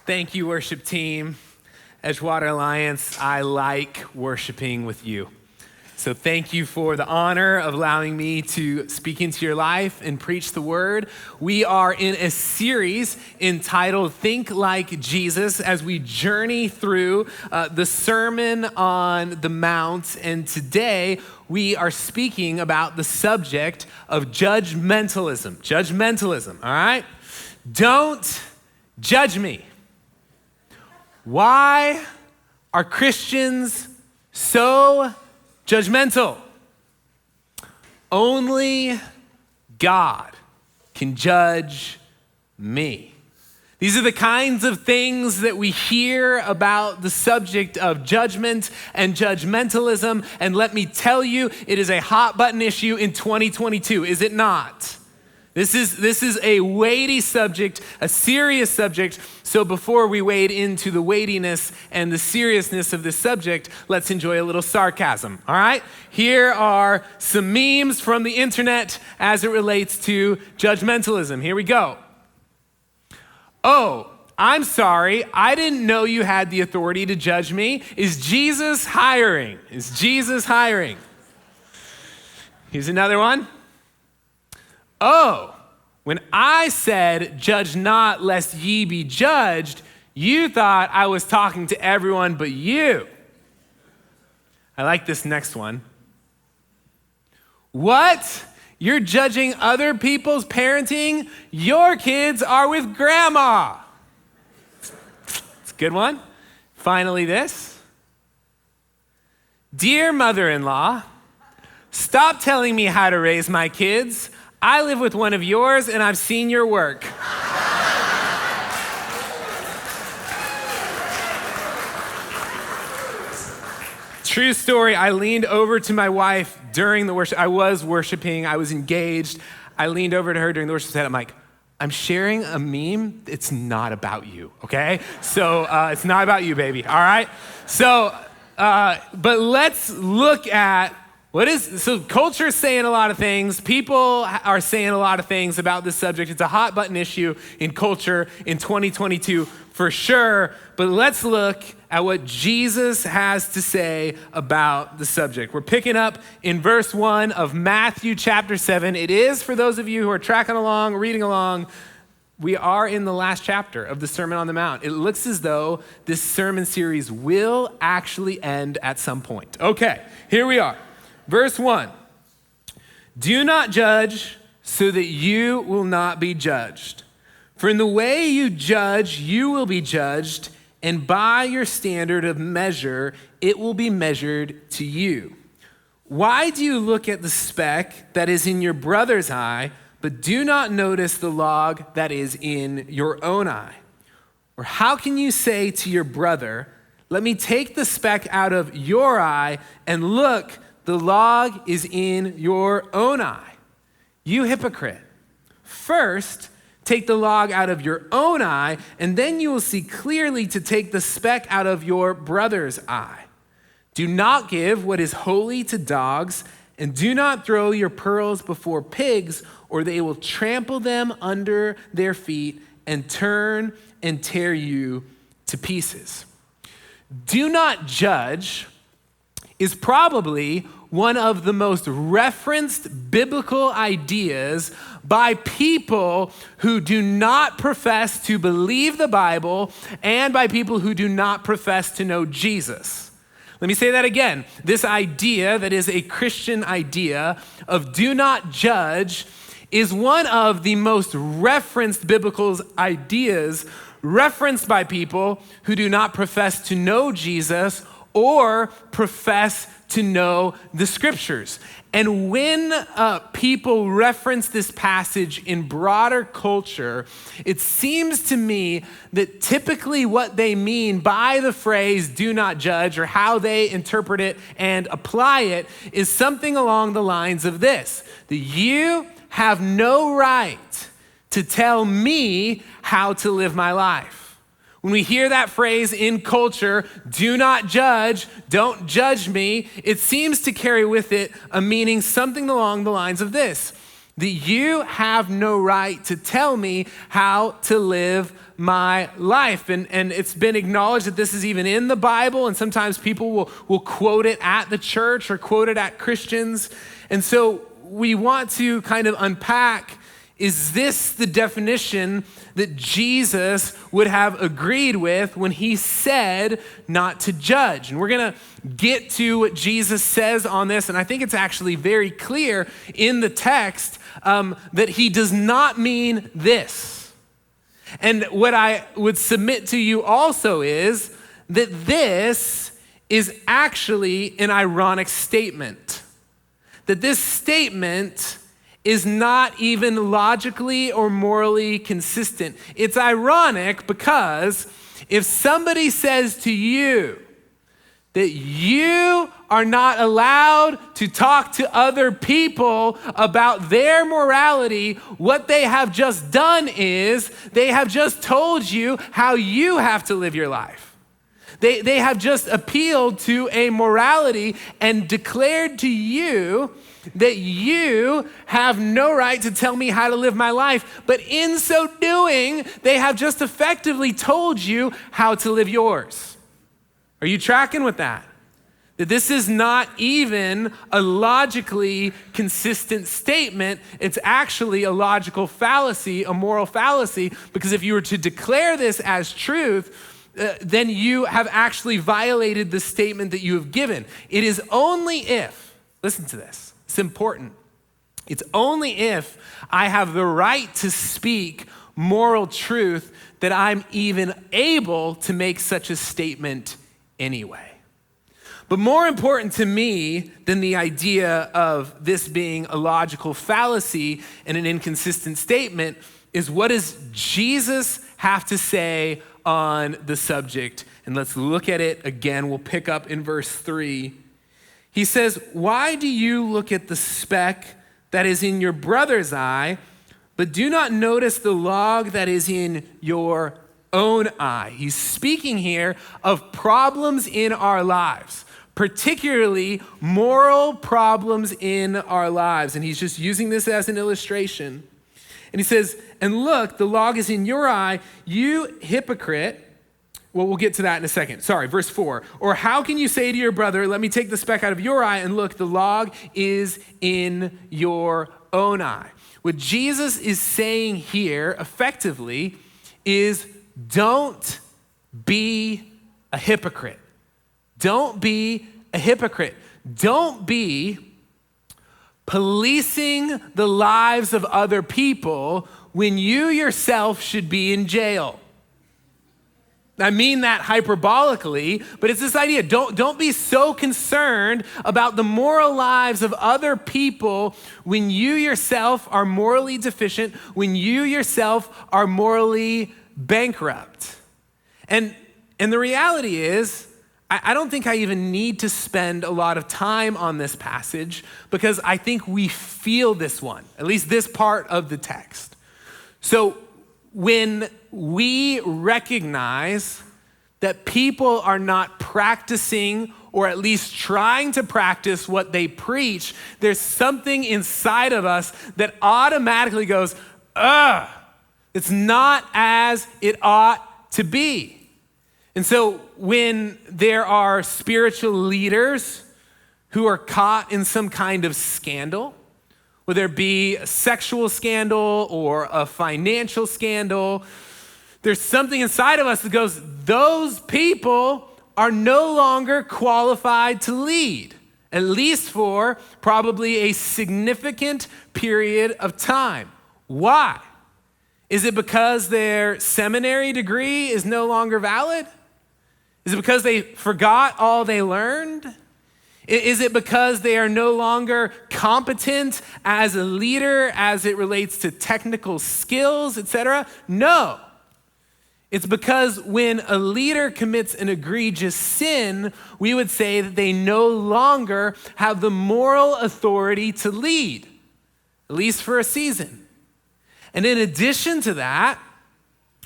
Thank you, worship team. Edgewater Alliance, I like worshiping with you. So thank you for the honor of allowing me to speak into your life and preach the word. We are in a series entitled Think Like Jesus as we journey through the Sermon on the Mount. And today we are speaking about the subject of judgmentalism. Judgmentalism, all right? Don't judge me. Why are Christians so judgmental? Only God can judge me. These are the kinds of things that we hear about the subject of judgment and judgmentalism. And let me tell you, it is a hot button issue in 2022, is it not? This is a weighty subject, a serious subject. So before we wade into the weightiness and the seriousness of this subject, let's enjoy a little sarcasm, all right? Here are some memes from the internet as it relates to judgmentalism. Here we go. Oh, I'm sorry. I didn't know you had the authority to judge me. Is Jesus hiring? Is Jesus hiring? Here's another one. Oh, when I said, judge not lest ye be judged, you thought I was talking to everyone but you. I like this next one. What? You're judging other people's parenting? Your kids are with grandma. It's a good one. Finally, this. Dear mother-in-law, stop telling me how to raise my kids. I live with one of yours and I've seen your work. True story, I leaned over to my wife during the worship. I was worshiping, I was engaged. I leaned over to her during the worship set. I'm like, I'm sharing a meme. It's not about you, okay? So it's not about you, baby, all right? So, but let's look at so culture is saying a lot of things. People are saying a lot of things about this subject. It's a hot button issue in culture in 2022 for sure. But let's look at what Jesus has to say about the subject. We're picking up in verse 1 of Matthew chapter 7. It is, for those of you who are tracking along, reading along, we are in the last chapter of the Sermon on the Mount. It looks as though this sermon series will actually end at some point. Okay, here we are. Verse 1, do not judge so that you will not be judged. For in the way you judge, you will be judged, and by your standard of measure, it will be measured to you. Why do you look at the speck that is in your brother's eye, but do not notice the log that is in your own eye? Or how can you say to your brother, let me take the speck out of your eye, and look, the log is in your own eye? You hypocrite. First, take the log out of your own eye, and then you will see clearly to take the speck out of your brother's eye. Do not give what is holy to dogs, and do not throw your pearls before pigs, or they will trample them under their feet and turn and tear you to pieces. Do not judge is probably one of the most referenced biblical ideas by people who do not profess to believe the Bible and by people who do not profess to know Jesus. Let me say that again. This idea that is a Christian idea of do not judge is one of the most referenced biblical ideas referenced by people who do not profess to know Jesus or profess to know the scriptures. And when people reference this passage in broader culture, it seems to me that typically what they mean by the phrase do not judge, or how they interpret it and apply it, is something along the lines of this: that you have no right to tell me how to live my life. When we hear that phrase in culture, do not judge, don't judge me, it seems to carry with it a meaning something along the lines of this: that you have no right to tell me how to live my life. And it's been acknowledged that this is even in the Bible, and sometimes people will quote it at the church or quote it at Christians. And so we want to kind of unpack, is this the definition that Jesus would have agreed with when he said not to judge? And we're gonna get to what Jesus says on this, and I think it's actually very clear in the text that he does not mean this. And what I would submit to you also is that this is actually an ironic statement. That this statement is not even logically or morally consistent. It's ironic because if somebody says to you that you are not allowed to talk to other people about their morality, what they have just done is they have just told you how you have to live your life. They have just appealed to a morality and declared to you that you have no right to tell me how to live my life. But in so doing, they have just effectively told you how to live yours. Are you tracking with that? That this is not even a logically consistent statement. It's actually a logical fallacy, a moral fallacy, because if you were to declare this as truth, then you have actually violated the statement that you have given. It is only if, listen to this, it's important. It's only if I have the right to speak moral truth that I'm even able to make such a statement anyway. But more important to me than the idea of this being a logical fallacy and an inconsistent statement is, what does Jesus have to say on the subject? And let's look at it again. We'll pick up in verse 3. He says, "Why do you look at the speck that is in your brother's eye, but do not notice the log that is in your own eye?" He's speaking here of problems in our lives, particularly moral problems in our lives. And he's just using this as an illustration. And he says, "And look, the log is in your eye, you hypocrite." Well, we'll get to that in a second. Sorry, verse 4. "Or how can you say to your brother, 'Let me take the speck out of your eye,' and look, the log is in your own eye?" What Jesus is saying here effectively is, don't be a hypocrite. Don't be a hypocrite. Don't be policing the lives of other people when you yourself should be in jail. I mean that hyperbolically, but it's this idea. Don't be so concerned about the moral lives of other people when you yourself are morally deficient, when you yourself are morally bankrupt. And the reality is, I don't think I even need to spend a lot of time on this passage, because I think we feel this one, at least this part of the text. So when we recognize that people are not practicing, or at least trying to practice what they preach, there's something inside of us that automatically goes, ugh, it's not as it ought to be. And so when there are spiritual leaders who are caught in some kind of scandal, whether it be a sexual scandal or a financial scandal, there's something inside of us that goes, those people are no longer qualified to lead, at least for probably a significant period of time. Why? Is it because their seminary degree is no longer valid? Is it because they forgot all they learned? Is it because they are no longer competent as a leader as it relates to technical skills, etc.? No. It's because when a leader commits an egregious sin, we would say that they no longer have the moral authority to lead, at least for a season. And in addition to that,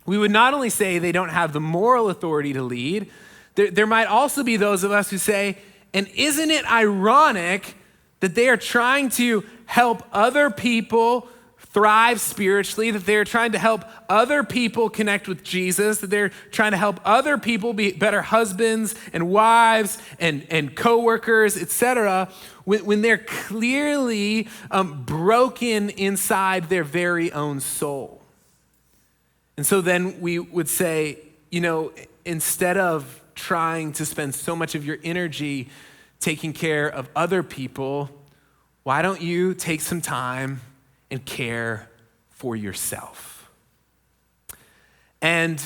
we would not only say they don't have the moral authority to lead, there might also be those of us who say, and isn't it ironic that they are trying to help other people thrive spiritually, that they're trying to help other people connect with Jesus, that they're trying to help other people be better husbands and wives and coworkers, etc., when they're clearly broken inside their very own soul. And so then we would say, instead of trying to spend so much of your energy taking care of other people, why don't you take some time and care for yourself? And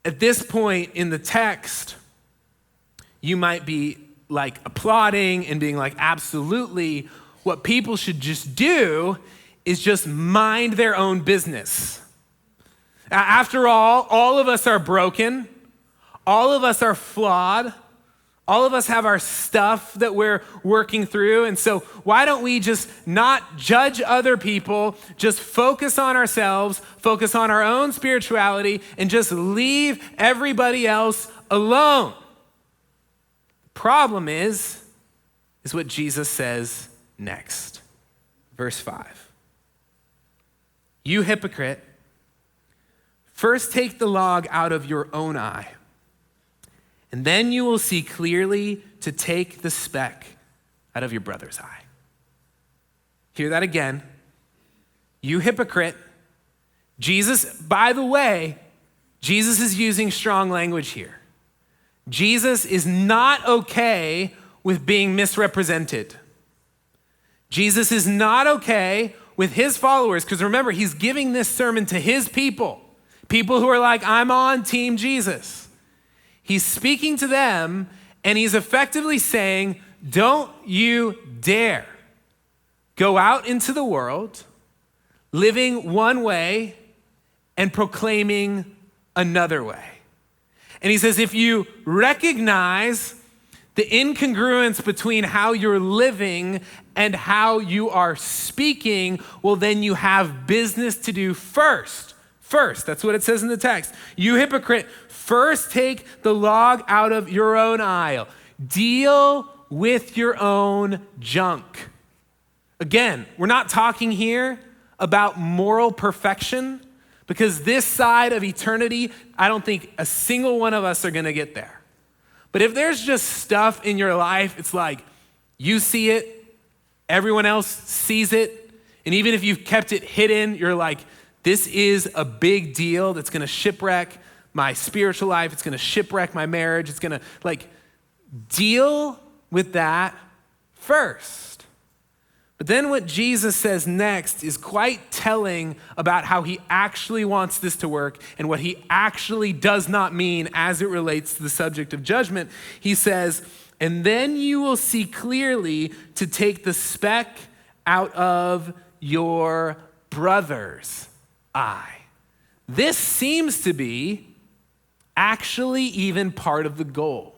at this point in the text, you might be like applauding and being like, absolutely, what people should just do is just mind their own business. After all of us are broken. All of us are flawed. All of us have our stuff that we're working through. And so why don't we just not judge other people, just focus on ourselves, focus on our own spirituality, and just leave everybody else alone? The problem is what Jesus says next. Verse 5. You hypocrite, first take the log out of your own eye, and then you will see clearly to take the speck out of your brother's eye. Hear that again. You hypocrite. Jesus, by the way, Jesus is using strong language here. Jesus is not okay with being misrepresented. Jesus is not okay with his followers, because remember, he's giving this sermon to his people who are like, I'm on Team Jesus. He's speaking to them, and he's effectively saying, don't you dare go out into the world living one way and proclaiming another way. And he says, if you recognize the incongruence between how you're living and how you are speaking, well, then you have business to do first. That's what it says in the text. You hypocrite, first take the log out of your own eye. Deal with your own junk. Again, we're not talking here about moral perfection, because this side of eternity, I don't think a single one of us are gonna get there. But if there's just stuff in your life, it's like you see it, everyone else sees it, and even if you've kept it hidden, you're like, this is a big deal that's gonna shipwreck my spiritual life, it's gonna shipwreck my marriage, it's gonna deal with that first. But then what Jesus says next is quite telling about how he actually wants this to work and what he actually does not mean as it relates to the subject of judgment. He says, and then you will see clearly to take the speck out of your brother's eye. This seems to be actually even part of the goal.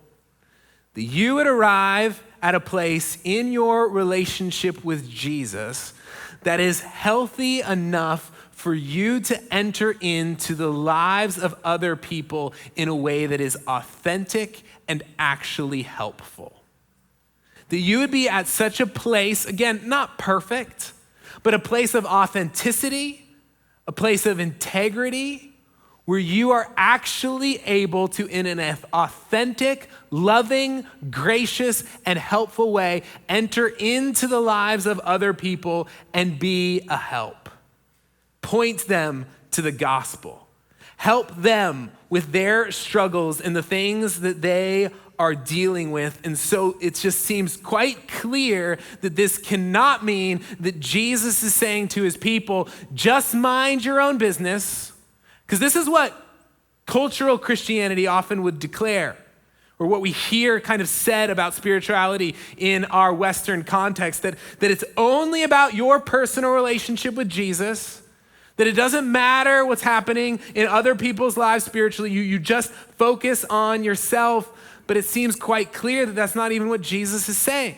That you would arrive at a place in your relationship with Jesus that is healthy enough for you to enter into the lives of other people in a way that is authentic and actually helpful. That you would be at such a place, again, not perfect, but a place of authenticity, a place of integrity, where you are actually able to, in an authentic, loving, gracious, and helpful way, enter into the lives of other people and be a help. Point them to the gospel. Help them with their struggles and the things that they are dealing with. And so it just seems quite clear that this cannot mean that Jesus is saying to his people, just mind your own business, because this is what cultural Christianity often would declare, or what we hear kind of said about spirituality in our Western context, that it's only about your personal relationship with Jesus, that it doesn't matter what's happening in other people's lives spiritually, you just focus on yourself. But it seems quite clear that that's not even what Jesus is saying.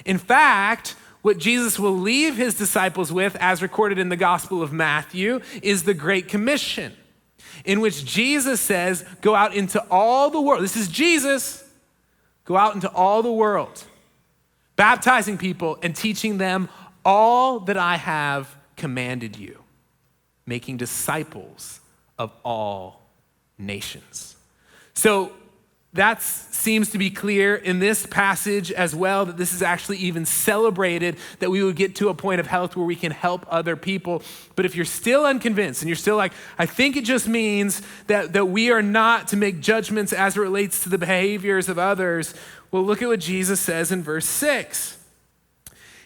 In fact, what Jesus will leave his disciples with, as recorded in the Gospel of Matthew, is the Great Commission, in which Jesus says, go out into all the world. This is Jesus. Go out into all the world. baptizing people and teaching them all that I have commanded you, making disciples of all nations. So that seems to be clear in this passage as well, that this is actually even celebrated, that we would get to a point of health where we can help other people. But if you're still unconvinced and you're still like, I think it just means that we are not to make judgments as it relates to the behaviors of others, well, look at what Jesus says in verse 6.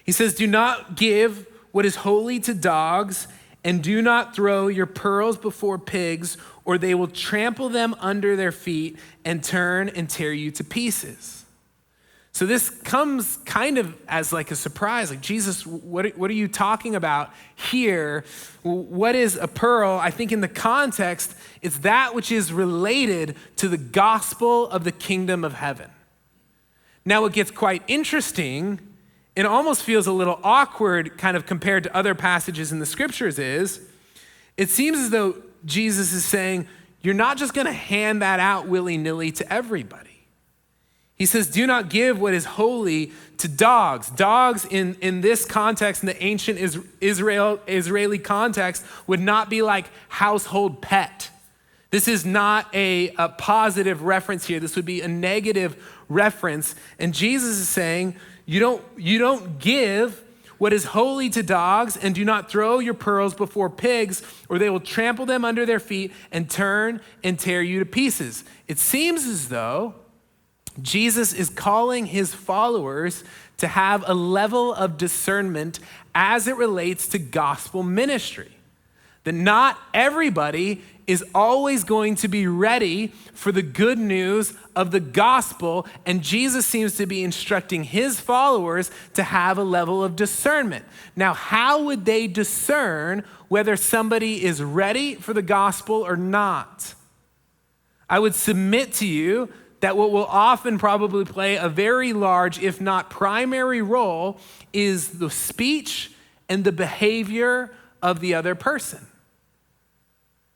He says, do not give what is holy to dogs, and do not throw your pearls before pigs, or they will trample them under their feet and turn and tear you to pieces. So this comes kind of as like a surprise. Like, Jesus, what are you talking about here? What is a pearl? I think in the context, it's that which is related to the gospel of the kingdom of heaven. Now, what gets quite interesting, it almost feels a little awkward kind of compared to other passages in the scriptures, is it seems as though Jesus is saying, you're not just gonna hand that out willy-nilly to everybody. He says, do not give what is holy to dogs. Dogs in this context, in the ancient Israeli context, would not be like household pet. This is not a positive reference here. This would be a negative reference. And Jesus is saying, you don't give what is holy to dogs, and do not throw your pearls before pigs, or they will trample them under their feet and turn and tear you to pieces. It seems as though Jesus is calling his followers to have a level of discernment as it relates to gospel ministry. That not everybody is always going to be ready for the good news of the gospel, and Jesus seems to be instructing his followers to have a level of discernment. Now, how would they discern whether somebody is ready for the gospel or not? I would submit to you that what will often probably play a very large, if not primary role, is the speech and the behavior of the other person.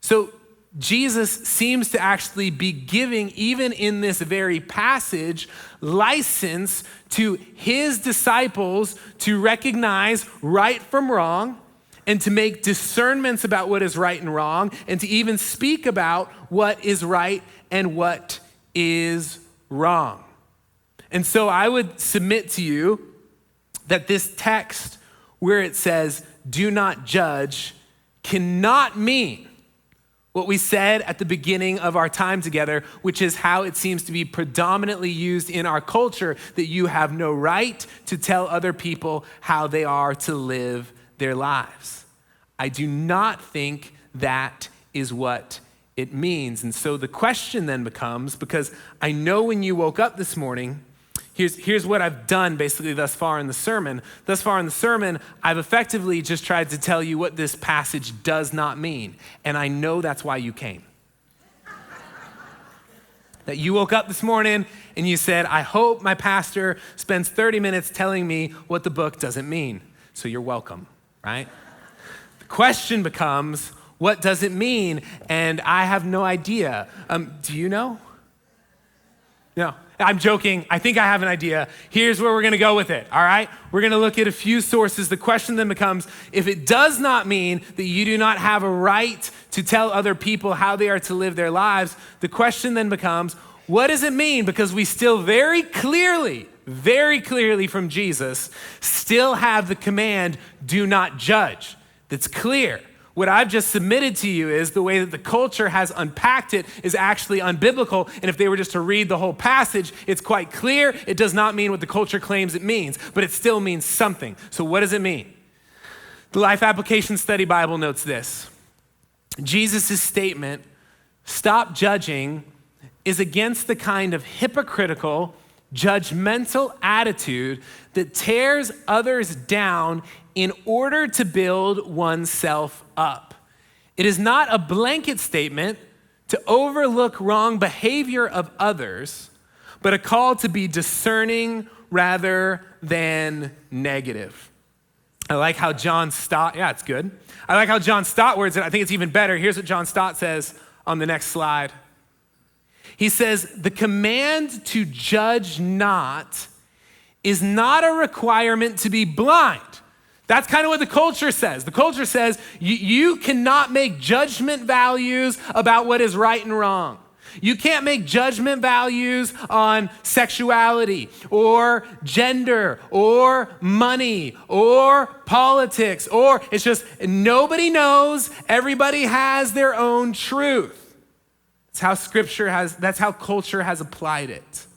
So Jesus seems to actually be giving, even in this very passage, license to his disciples to recognize right from wrong and to make discernments about what is right and wrong, and to even speak about what is right and what is wrong. And so I would submit to you that this text where it says, do not judge, cannot mean what we said at the beginning of our time together, which is how it seems to be predominantly used in our culture, that you have no right to tell other people how they are to live their lives. I do not think that is what it means. And so the question then becomes, because I know when you woke up this morning, here's what I've done basically thus far in the sermon. Thus far in the sermon, I've effectively just tried to tell you what this passage does not mean. And I know that's why you came. That you woke up this morning and you said, I hope my pastor spends 30 minutes telling me what the book doesn't mean. So you're welcome, right? The question becomes, what does it mean? And I have no idea. Do you know? No, I'm joking. I think I have an idea. Here's where we're gonna go with it, all right? We're gonna look at a few sources. The question then becomes, if it does not mean that you do not have a right to tell other people how they are to live their lives, the question then becomes, what does it mean? Because we still very clearly from Jesus, still have the command, do not judge. That's clear. What I've just submitted to you is the way that the culture has unpacked it is actually unbiblical. And if they were just to read the whole passage, it's quite clear. It does not mean what the culture claims it means, but it still means something. So what does it mean? The Life Application Study Bible notes this. Jesus' statement, stop judging, is against the kind of hypocritical, judgmental attitude that tears others down in order to build oneself up. It is not a blanket statement to overlook wrong behavior of others, but a call to be discerning rather than negative. I like how John Stott, it's good. I like how John Stott words it. I think it's even better. Here's what John Stott says on the next slide. He says, the command to judge not is not a requirement to be blind. That's kind of what the culture says. The culture says you cannot make judgment values about what is right and wrong. You can't make judgment values on sexuality or gender or money or politics, or it's just nobody knows, everybody has their own truth. That's how culture has applied it.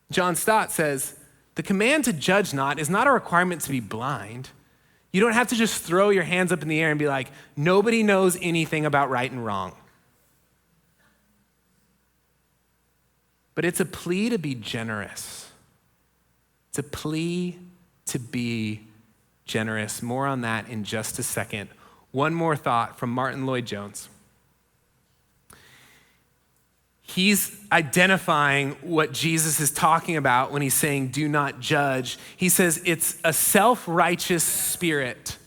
John Stott says, the command to judge not is not a requirement to be blind. You don't have to just throw your hands up in the air and be like, nobody knows anything about right and wrong. But it's a plea to be generous. It's a plea to be generous. More on that in just a second. One more thought from Martin Lloyd-Jones. He's identifying what Jesus is talking about when he's saying, do not judge. He says it's a self-righteous spirit.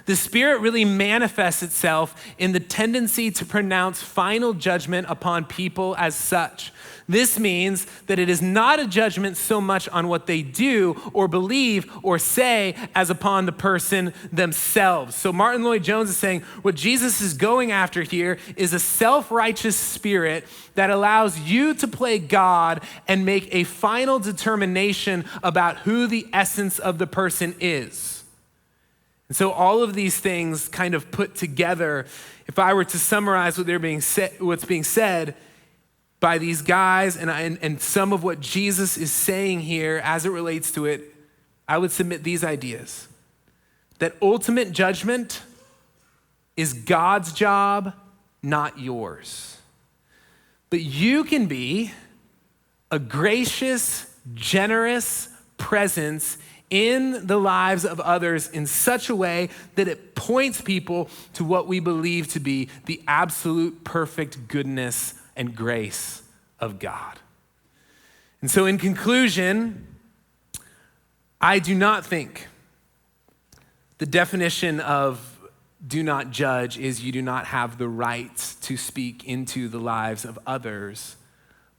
The spirit really manifests itself in the tendency to pronounce final judgment upon people as such. This means that it is not a judgment so much on what they do or believe or say as upon the person themselves. So Martin Lloyd-Jones is saying what Jesus is going after here is a self-righteous spirit that allows you to play God and make a final determination about who the essence of the person is. And so all of these things kind of put together, if I were to summarize what's being said by these guys and some of what Jesus is saying here as it relates to it, I would submit these ideas. That ultimate judgment is God's job, not yours. But you can be a gracious, generous presence in the lives of others in such a way that it points people to what we believe to be the absolute perfect goodness and grace of God. And so in conclusion, I do not think the definition of do not judge is you do not have the right to speak into the lives of others,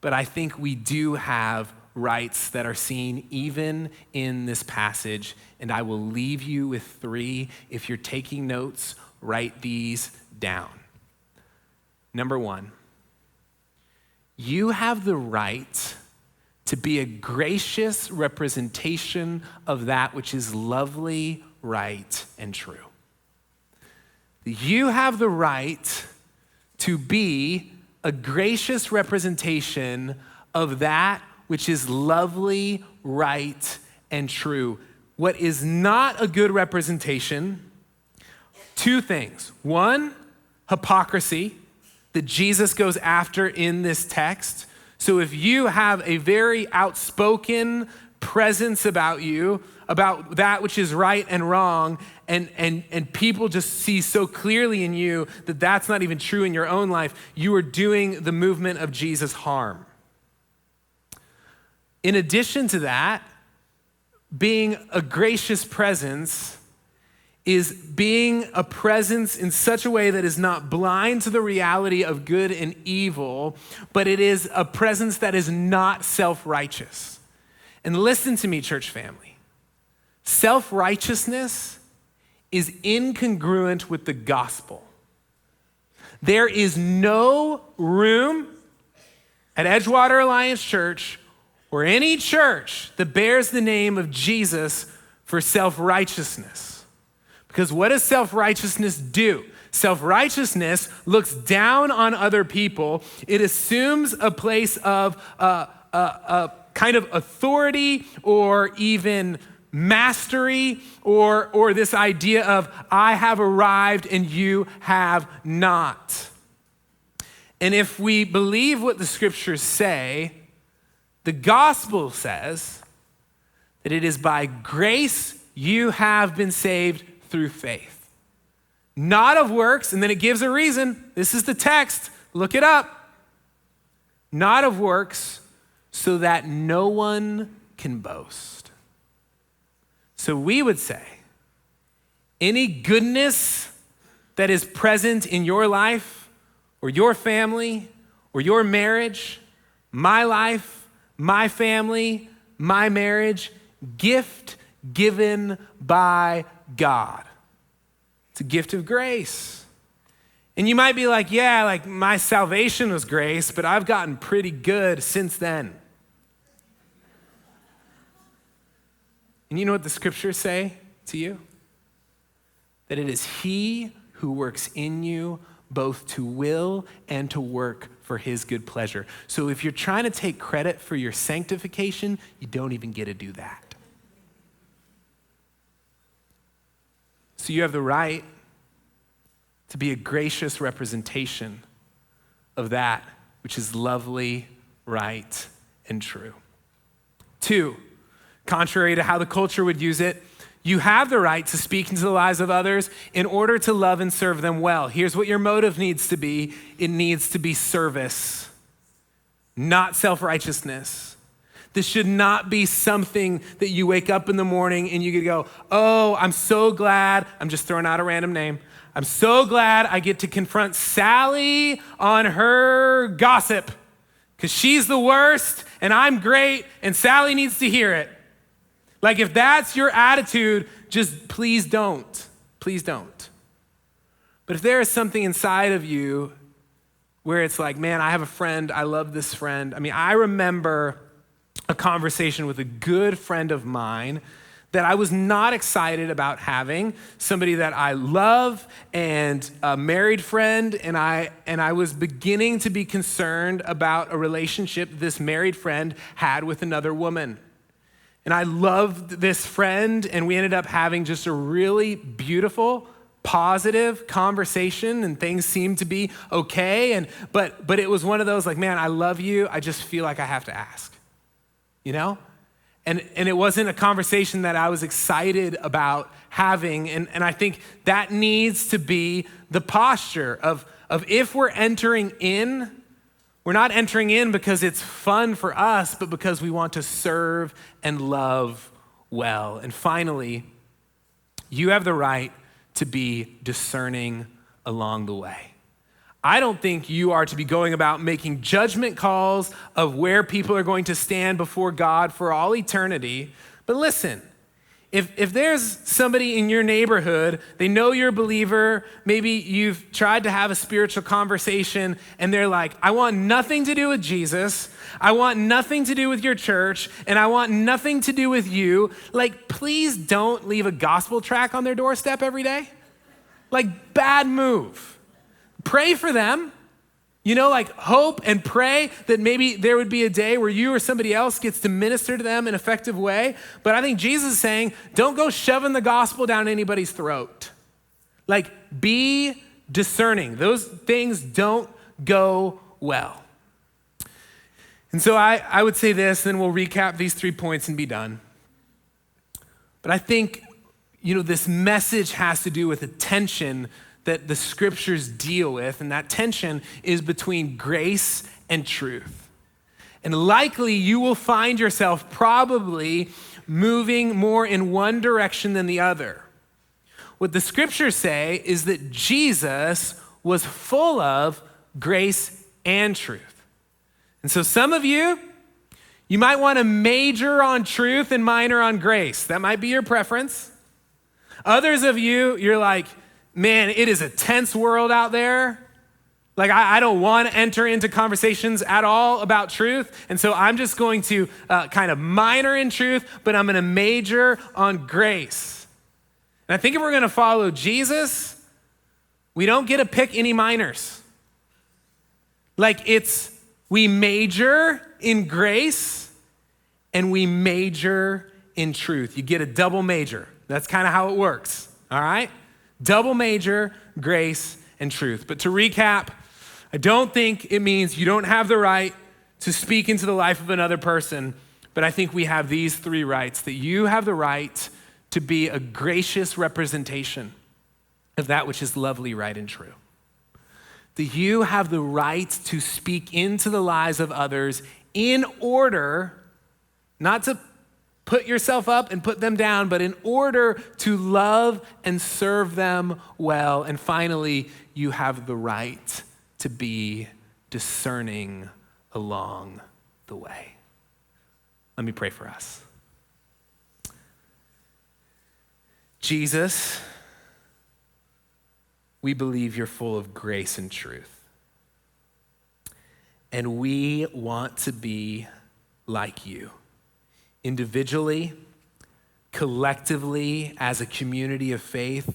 but I think we do have rights that are seen even in this passage, and I will leave you with 3. If you're taking notes, write these down. Number 1, you have the right to be a gracious representation of that which is lovely, right, and true. You have the right to be a gracious representation of that which is lovely, right, and true. What is not a good representation, 2 things. 1, hypocrisy that Jesus goes after in this text. So if you have a very outspoken presence about you, about that which is right and wrong, and people just see so clearly in you that that's not even true in your own life, you are doing the movement of Jesus harm. In addition to that, being a gracious presence is being a presence in such a way that is not blind to the reality of good and evil, but it is a presence that is not self-righteous. And listen to me, church family. Self-righteousness is incongruent with the gospel. There is no room at Edgewater Alliance Church or any church that bears the name of Jesus for self-righteousness. Because what does self-righteousness do? Self-righteousness looks down on other people. It assumes a place of kind of authority or even mastery or this idea of I have arrived and you have not. And if we believe what the scriptures say, the gospel says that it is by grace you have been saved through faith. Not of works, and then it gives a reason. This is the text, look it up. Not of works, so that no one can boast. So we would say, any goodness that is present in your life or your family or your marriage, my life, my family, my marriage, gift given by God. It's a gift of grace. And you might be like, yeah, like my salvation was grace, but I've gotten pretty good since then. And you know what the scriptures say to you? That it is he who works in you both to will and to work for his good pleasure. So if you're trying to take credit for your sanctification, you don't even get to do that. So you have the right to be a gracious representation of that which is lovely, right, and true. 2, contrary to how the culture would use it, you have the right to speak into the lives of others in order to love and serve them well. Here's what your motive needs to be. It needs to be service, not self-righteousness. This should not be something that you wake up in the morning and you could go, oh, I'm so glad, I'm just throwing out a random name. I'm so glad I get to confront Sally on her gossip because she's the worst and I'm great and Sally needs to hear it. Like if that's your attitude, just please don't. Please don't. But if there is something inside of you where it's like, man, I have a friend, I love this friend. I mean, I remember a conversation with a good friend of mine that I was not excited about having, somebody that I love and a married friend, and I was beginning to be concerned about a relationship this married friend had with another woman. And I loved this friend, and we ended up having just a really beautiful, positive conversation, and things seemed to be okay. But it was one of those like, man, I love you. I just feel like I have to ask, you know? And it wasn't a conversation that I was excited about having. And I think that needs to be the posture of if we're entering in, we're not entering in because it's fun for us, but because we want to serve and love well. And finally, you have the right to be discerning along the way. I don't think you are to be going about making judgment calls of where people are going to stand before God for all eternity. But listen, if there's somebody in your neighborhood, they know you're a believer, maybe you've tried to have a spiritual conversation and they're like, I want nothing to do with Jesus, I want nothing to do with your church, and I want nothing to do with you, like please don't leave a gospel tract on their doorstep every day. Like bad move. Pray for them, you know, like hope and pray that maybe there would be a day where you or somebody else gets to minister to them in an effective way. But I think Jesus is saying, don't go shoving the gospel down anybody's throat. Like be discerning. Those things don't go well. And so I would say this, then we'll recap these 3 points and be done. But I think, you know, this message has to do with a tension that the scriptures deal with, and that tension is between grace and truth. And likely you will find yourself probably moving more in one direction than the other. What the scriptures say is that Jesus was full of grace and truth. And so some of you might want to major on truth and minor on grace. That might be your preference. Others of you, you're like, man, it is a tense world out there. Like I don't want to enter into conversations at all about truth. And so I'm just going to kind of minor in truth, but I'm going to major on grace. And I think if we're going to follow Jesus, we don't get to pick any minors. Like we major in grace and we major in truth. You get a double major. That's kind of how it works, all right? Double major, grace, and truth. But to recap, I don't think it means you don't have the right to speak into the life of another person, but I think we have these 3 rights, that you have the right to be a gracious representation of that which is lovely, right, and true. That you have the right to speak into the lives of others in order, not to put yourself up and put them down, but in order to love and serve them well. And finally, you have the right to be discerning along the way. Let me pray for us. Jesus, we believe you're full of grace and truth. And we want to be like you, individually, collectively, as a community of faith.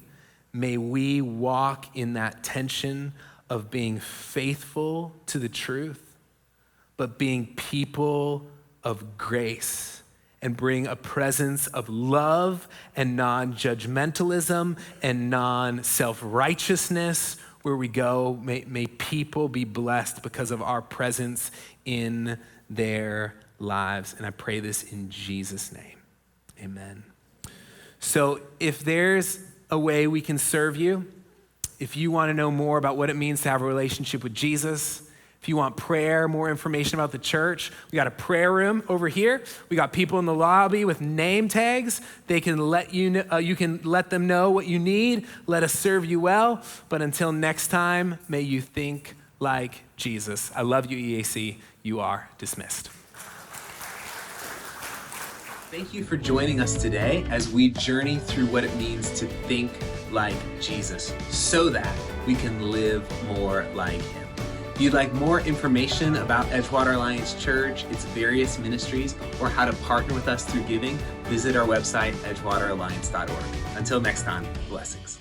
May we walk in that tension of being faithful to the truth, but being people of grace, and bring a presence of love and non-judgmentalism and non-self-righteousness where we go. May people be blessed because of our presence in their lives. And I pray this in Jesus' name. Amen. So if there's a way we can serve you, if you want to know more about what it means to have a relationship with Jesus, if you want prayer, more information about the church, we got a prayer room over here. We got people in the lobby with name tags. They can let you know, you can let them know what you need. Let us serve you well. But until next time, may you think like Jesus. I love you, EAC. You are dismissed. Thank you for joining us today as we journey through what it means to think like Jesus so that we can live more like him. If you'd like more information about Edgewater Alliance Church, its various ministries, or how to partner with us through giving, visit our website, edgewateralliance.org. Until next time, blessings.